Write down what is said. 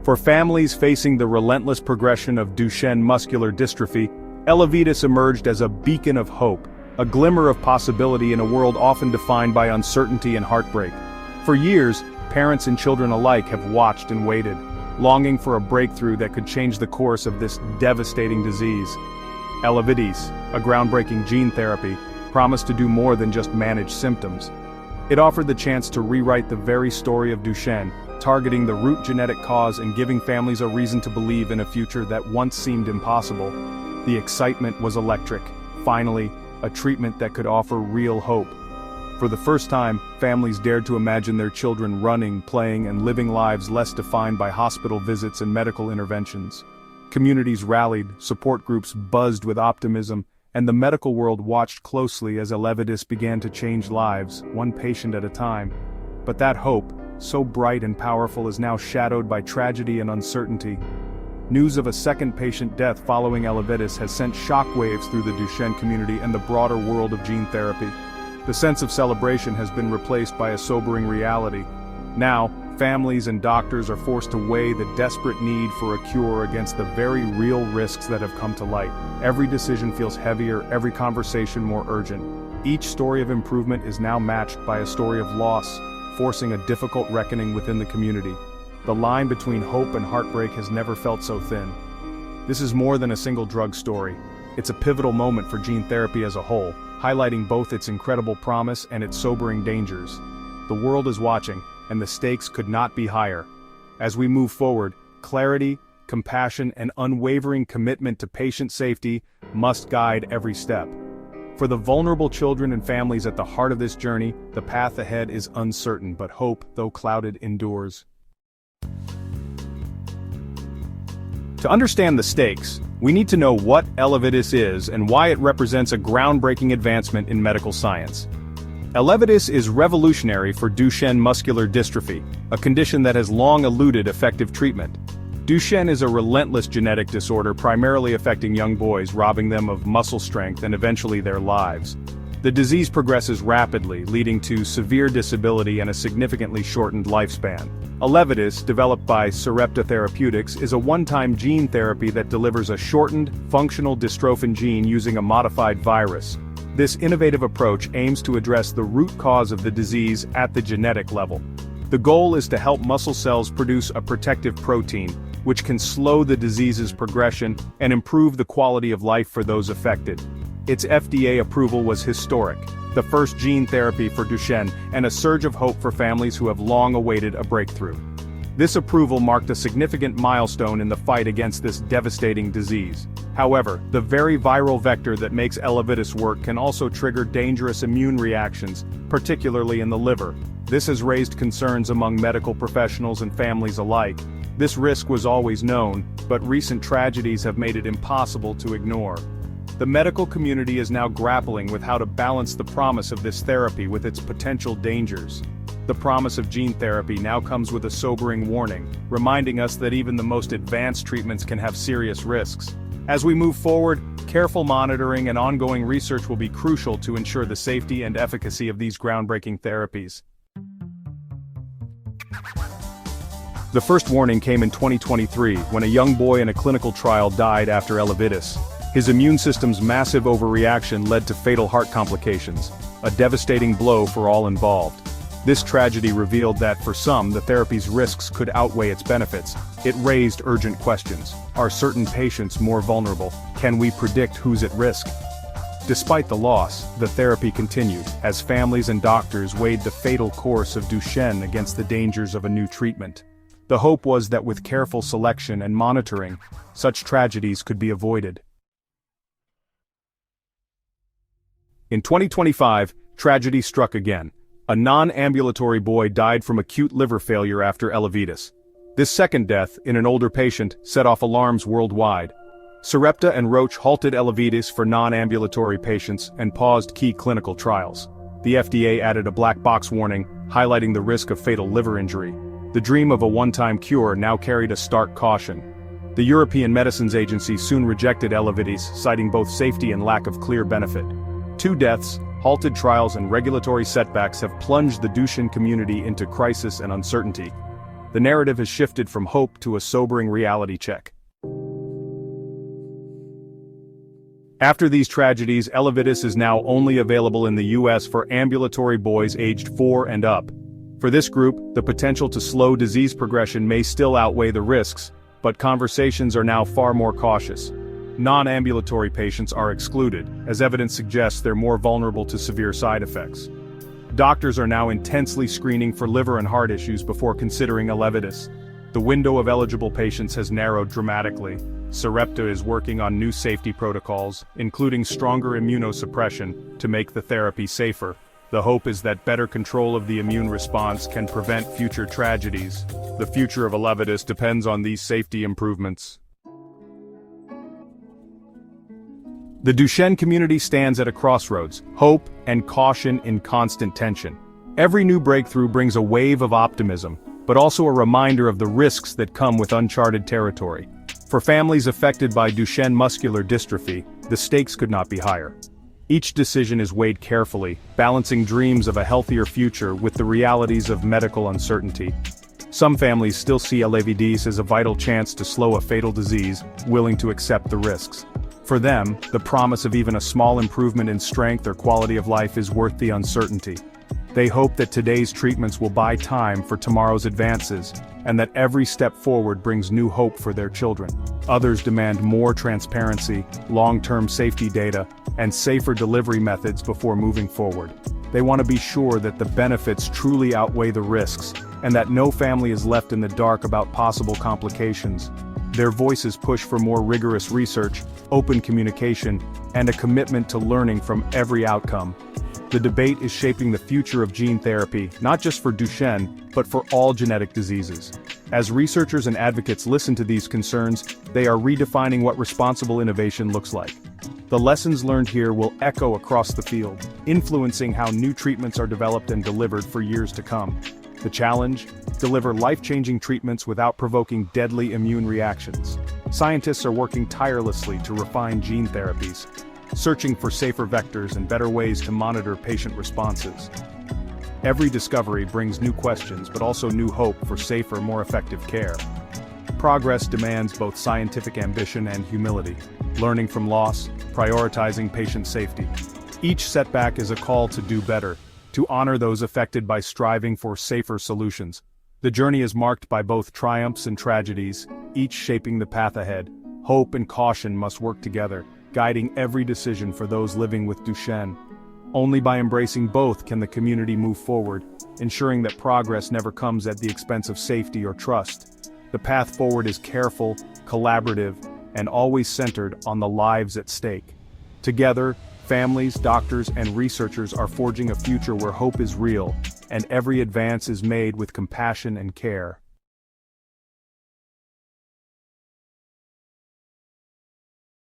For families facing the relentless progression of Duchenne muscular dystrophy, Elevidys emerged as a beacon of hope, a glimmer of possibility in a world often defined by uncertainty and heartbreak. For years, parents and children alike have watched and waited, longing for a breakthrough that could change the course of this devastating disease. Elevidys, a groundbreaking gene therapy, promised to do more than just manage symptoms. It offered the chance to rewrite the very story of Duchenne, targeting the root genetic cause and giving families a reason to believe in a future that once seemed impossible. The excitement was electric. Finally, a treatment that could offer real hope. For the first time, families dared to imagine their children running, playing, and living lives less defined by hospital visits and medical interventions. Communities rallied, support groups buzzed with optimism, and the medical world watched closely as Elevidys began to change lives, one patient at a time. But that hope, so bright and powerful, is now shadowed by tragedy and uncertainty. News of a second patient death following Elevidys has sent shockwaves through the Duchenne community and the broader world of gene therapy. The sense of celebration has been replaced by a sobering reality. Now, families and doctors are forced to weigh the desperate need for a cure against the very real risks that have come to light. Every decision feels heavier, every conversation more urgent. Each story of improvement is now matched by a story of loss, forcing a difficult reckoning within the community. The line between hope and heartbreak has never felt so thin. This is more than a single drug story. It's a pivotal moment for gene therapy as a whole, highlighting both its incredible promise and its sobering dangers. The world is watching, and the stakes could not be higher. As we move forward, clarity, compassion, and unwavering commitment to patient safety must guide every step. For the vulnerable children and families at the heart of this journey, the path ahead is uncertain, but hope, though clouded, endures. To understand the stakes, we need to know what Elevidys is and why it represents a groundbreaking advancement in medical science. Elevidys is revolutionary for Duchenne muscular dystrophy, a condition that has long eluded effective treatment. Duchenne is a relentless genetic disorder primarily affecting young boys, robbing them of muscle strength and eventually their lives. The disease progresses rapidly, leading to severe disability and a significantly shortened lifespan. Elevidys, developed by Sarepta Therapeutics, is a one-time gene therapy that delivers a shortened, functional dystrophin gene using a modified virus. This innovative approach aims to address the root cause of the disease at the genetic level. The goal is to help muscle cells produce a protective protein, which can slow the disease's progression and improve the quality of life for those affected. Its FDA approval was historic, the first gene therapy for Duchenne, and a surge of hope for families who have long awaited a breakthrough. This approval marked a significant milestone in the fight against this devastating disease. However, the very viral vector that makes Elevidys work can also trigger dangerous immune reactions, particularly in the liver. This has raised concerns among medical professionals and families alike. This risk was always known, but recent tragedies have made it impossible to ignore. The medical community is now grappling with how to balance the promise of this therapy with its potential dangers. The promise of gene therapy now comes with a sobering warning, reminding us that even the most advanced treatments can have serious risks. As we move forward, careful monitoring and ongoing research will be crucial to ensure the safety and efficacy of these groundbreaking therapies. The first warning came in 2023, when a young boy in a clinical trial died after Elevidys. His immune system's massive overreaction led to fatal heart complications, a devastating blow for all involved. This tragedy revealed that, for some, the therapy's risks could outweigh its benefits. It raised urgent questions. Are certain patients more vulnerable? Can we predict who's at risk? Despite the loss, the therapy continued, as families and doctors weighed the fatal course of Duchenne against the dangers of a new treatment. The hope was that with careful selection and monitoring, such tragedies could be avoided. In 2025, tragedy struck again. A non-ambulatory boy died from acute liver failure after Elevidys. This second death, in an older patient, set off alarms worldwide. Sarepta and Roche halted Elevidys for non-ambulatory patients and paused key clinical trials. The FDA added a black box warning, highlighting the risk of fatal liver injury. The dream of a one-time cure now carried a stark caution. The European Medicines Agency soon rejected Elevidys, citing both safety and lack of clear benefit. 2 deaths, halted trials and regulatory setbacks have plunged the Duchenne community into crisis and uncertainty. the narrative has shifted from hope to a sobering reality check. After these tragedies, Elevidys is now only available in the US for ambulatory boys aged 4 and up. For this group, the potential to slow disease progression may still outweigh the risks, but conversations are now far more cautious. Non-ambulatory patients are excluded, as evidence suggests they're more vulnerable to severe side effects. Doctors are now intensely screening for liver and heart issues before considering Elevidys. The window of eligible patients has narrowed dramatically. Sarepta is working on new safety protocols, including stronger immunosuppression, to make the therapy safer. The hope is that better control of the immune response can prevent future tragedies. The future of Elevidys depends on these safety improvements. The Duchenne community stands at a crossroads, hope and caution in constant tension. Every new breakthrough brings a wave of optimism, but also a reminder of the risks that come with uncharted territory. For families affected by Duchenne Muscular Dystrophy, the stakes could not be higher. Each decision is weighed carefully, balancing dreams of a healthier future with the realities of medical uncertainty. Some families still see Elevidys as a vital chance to slow a fatal disease, willing to accept the risks. For them, the promise of even a small improvement in strength or quality of life is worth the uncertainty. They hope that today's treatments will buy time for tomorrow's advances, and that every step forward brings new hope for their children. Others demand more transparency, long-term safety data, and safer delivery methods before moving forward. They want to be sure that the benefits truly outweigh the risks, and that no family is left in the dark about possible complications. Their voices push for more rigorous research, open communication, and a commitment to learning from every outcome. The debate is shaping the future of gene therapy, not just for Duchenne, but for all genetic diseases. As researchers and advocates listen to these concerns, they are redefining what responsible innovation looks like. The lessons learned here will echo across the field, influencing how new treatments are developed and delivered for years to come. The challenge? Deliver life-changing treatments without provoking deadly immune reactions. Scientists are working tirelessly to refine gene therapies, searching for safer vectors and better ways to monitor patient responses. Every discovery brings new questions, but also new hope for safer, more effective care. Progress demands both scientific ambition and humility, learning from loss, prioritizing patient safety. Each setback is a call to do better, to honor those affected by striving for safer solutions. The journey is marked by both triumphs and tragedies, each shaping the path ahead. Hope and caution must work together, guiding every decision for those living with Duchenne. Only by embracing both can the community move forward, ensuring that progress never comes at the expense of safety or trust. The path forward is careful, collaborative, and always centered on the lives at stake. Together, families, doctors, and researchers are forging a future where hope is real, and every advance is made with compassion and care.